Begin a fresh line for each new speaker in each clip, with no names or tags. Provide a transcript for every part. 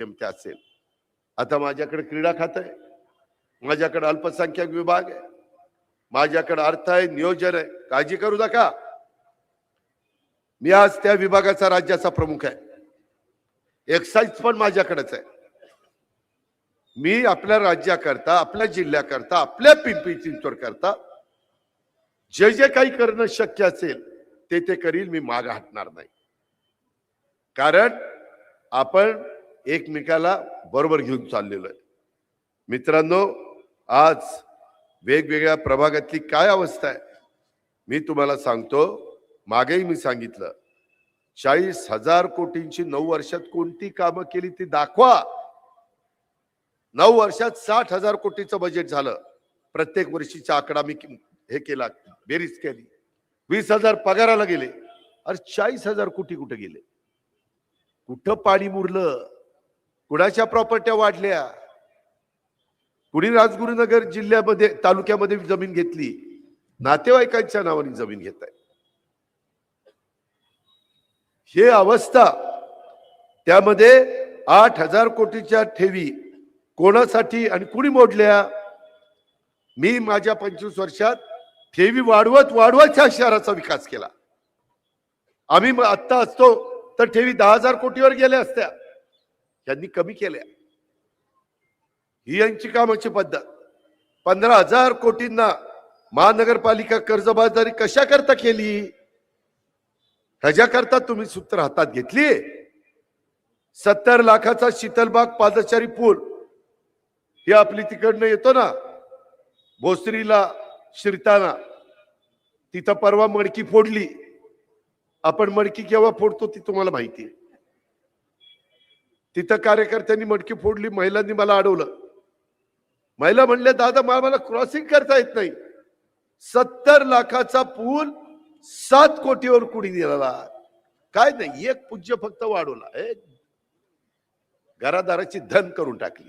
नेमके असेल. आता माझ्याकडे क्रीडा खातं आहे, माझ्याकडे अल्पसंख्याक विभाग आहे, माझ्याकडे अर्थ आहे, नियोजन आहे. काळजी करू नका, मी आज त्या विभागाचा राज्याचा प्रमुख आहे. एक्साईज पण माझ्याकडेच आहे. मी आपल्या राज्याकरता, आपल्या जिल्ह्याकरता, आपल्या पिंपरी चिंचवड करता जे जे काही करणं शक्य असेल ते ते करील. मी मागे हटणार नाही, कारण आपण एकमेकाला बरोबर घेऊन चाललेलो आहे. मित्रांनो, आज वेगवेगळ्या प्रभागातली काय अवस्था आहे मी तुम्हाला सांगतो. मागेही मी सांगितलं, 40,000 कोटींची 9 वर्षात कोणती कामं केली ती दाखवा. 9 वर्षात 60,000 कोटीचं बजेट झालं. प्रत्येक वर्षीचा आकडा मी हे केला, बेरीज केली. 20,000 पगाराला गेले. अरे 40,000 कोटी कुठे गेले? कुठं पाणी मुरलं? कुणाच्या प्रॉपर्ट्या वाढल्या? कुणी राजगुरुनगर जिल्ह्यामध्ये, तालुक्यामध्ये जमीन घेतली? नातेवाईकांच्या नावाने जमीन घेत आहे. हे अवस्था. त्यामध्ये 8,000 कोटीच्या ठेवी कोणासाठी आणि कुणी मोडल्या? मी माझ्या 25 वर्षात ठेवी वाढवत ह्या शहराचा विकास केला. आम्ही आत्ता असतो तर ठेवी 10,000 कोटीवर गेल्या असत्या, त्यांनी कमी केल्या. ही यांची कामाची पद्धत. 15,000 कोटींना महानगरपालिका कर्जबाजारी कशा करता केली? ह्याच्याकरता तुम्ही सूत्र हातात घेतली. 70 लाखाचा शीतलबाग पादचारी पूल, हे आपली तिकडनं येतो ना भोसरीला शिरताना, तिथं परवा मडकी फोडली. आपण मडकी केव्हा फोडतो ती तुम्हाला माहिती आहे. तिथं कार्यकर्त्यांनी मडकी फोडली, महिलांनी मला अडवलं. महिला म्हणल्या, दादा मला क्रॉसिंग करता येत नाही. 70 लाखाचा पूल 7 कोटीवर कुणी दिला? काय नाही, एक पूज्य फक्त वाढवला, घरादाराची धन करून टाकली.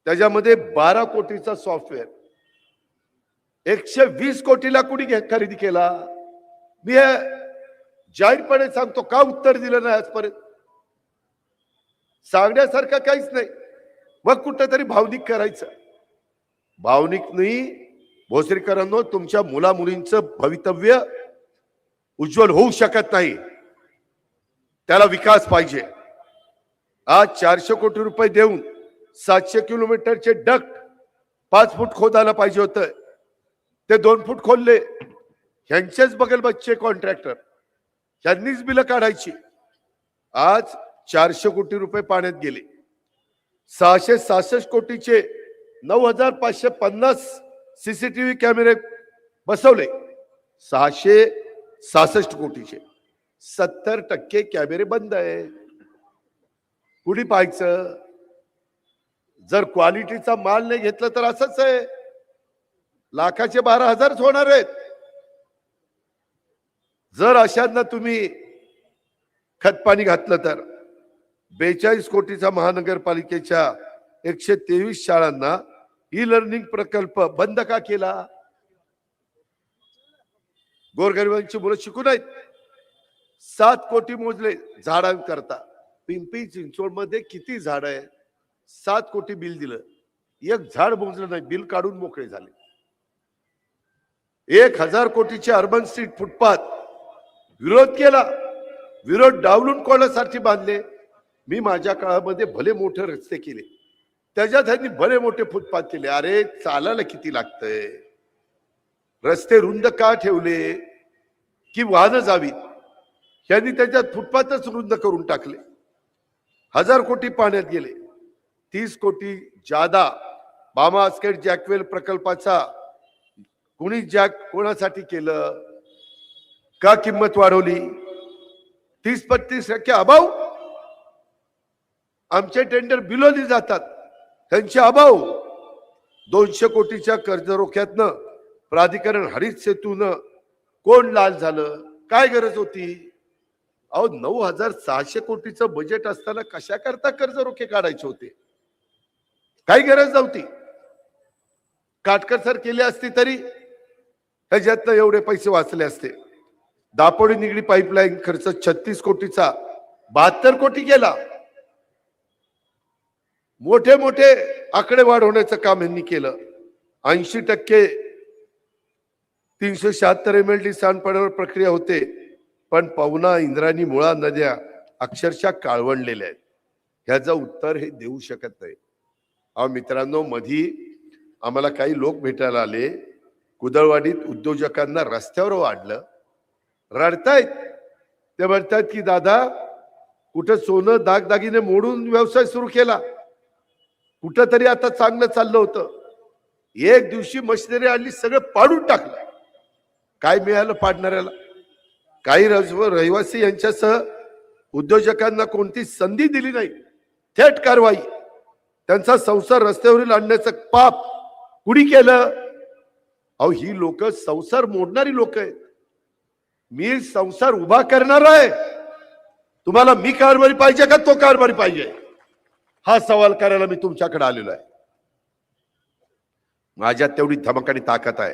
त्याच्यामध्ये 12 कोटीचा सॉफ्टवेअर, 120 कोटीला कुणी खरेदी केला? मी जाहीरपणे सांगतो, का उत्तर दिलं नाही आजपर्यंत? सांगण्यासारखं काहीच नाही. मग कुठंतरी भावनिक करायचं. भावनिक नाही. भोसरीकरांनो, तुमच्या मुला मुलींचं भवितव्य उज्ज्वल होऊ शकत नाही, त्याला विकास पाहिजे. आज 400 कोटी रुपये देऊन 700 किलोमीटरचे डक्ट 5 फूट खोदायला पाहिजे होतं, ते 2 फूट खोदले. ह्यांचेच बगल बच्चे कॉन्ट्रॅक्टर, त्यांनीच बिलं काढायची. आज 400 कोटी रुपये पाण्यात गेले. 666 कोटीचे 9,550 सीसीटीव्ही कॅमेरे बसवले. 666 कोटीचे 70% कॅमेरे बंद आहे. कुणी पाहायचं? जर क्वालिटीचा माल नाही घेतला तर असंच आहे, लाखाचे 12,000 होणार आहेत. जर अशांना तुम्ही खतपाणी घातलं तर 42 कोटीचा महानगरपालिकेच्या 123 शाळांना ई लर्निंग प्रकल्प बंद का केला? गोरगरिबांची मुलं शिकू नयेत. 7 कोटी मोजले झाडांकरता. पिंपरी चिंचवड मध्ये किती झाड आहे? 7 कोटी बिल दिलं, एक झाड मोजलं नाही, बिल काढून मोकळे झाले. 1,000 कोटीचे अर्बन स्ट्रीट फुटपाथ विरोध केला. विरोध डावलून कोणासाठी बांधले? मी माझ्या काळामध्ये भले मोठे रस्ते केले, त्याच्यात त्यांनी भले मोठे फुटपाथ केले. अरे चालायला किती लागतंय? रस्ते रुंद का ठेवले? की वाहनं जावीत. यांनी त्याच्यात फुटपाथच रुंद करून टाकले. 1,000 कोटी पाण्यात गेले. 30 कोटी जादा बामा आस्केट जॅकवेल प्रकल्पाचा कुणी कोणासाठी केलं? का किंमत वाढवली? 30-35% अभाव. आमचे टेंडर बिलोली जातात, त्यांचे अभाव. 200 कोटीच्या कर्जरोख्यातनं प्राधिकरण हरित सेतून कोण लाल झालं? काय गरज होती? अहो 9,600 कोटीचं बजेट असताना कशा करता कर्जरोखे काढायचे होते? काही गरज नव्हती. काटकसर केली असती तरी ह्याच्यातनं एवढे पैसे वाचले असते. दापोडी निगडी पाईपलाईन खर्च 36 कोटीचा 72 कोटी केला. मोठे मोठे आकडे वाढवण्याचं काम यांनी केलं. 80% 376 MLD सांडपाण्यावर प्रक्रिया होते, पण पवना, इंद्रायणी, मुळा नद्या अक्षरशः काळवंडलेल्या आहेत. ह्याचं उत्तर हे देऊ शकत नाही. अहो मित्रांनो, मधी आम्हाला काही लोक भेटायला आले. कुदळवाडीत उद्योजकांना रस्त्यावर वाढलं, रडतायत. ते म्हणतात की दादा, कुठं सोनं दागदागिने मोडून व्यवसाय सुरू केला, कुठं तरी आता चांगलं चाललं होतं, एक दिवशी मशिनरी आणली, सगळं पाडून टाकलं. काय मिळालं पाडणाऱ्याला? काही रहिवासी यांच्यासह उद्योजकांना कोणती संधी दिली नाही. थेट कारवाई. त्यांचा संसार रस्त्यावरील आणण्याचं पाप कुणी केलं? अहो ही लोक संसार मोडणारी लोक आहेत. मी संसार उभा करणार आहे. तुम्हाला मी कारभारी पाहिजे का तो कारभारी पाहिजे? हा सवाल करायला मी तुमच्याकडे आलेलो आहे. माझ्यात तेवढी धमक आणि ताकद आहे.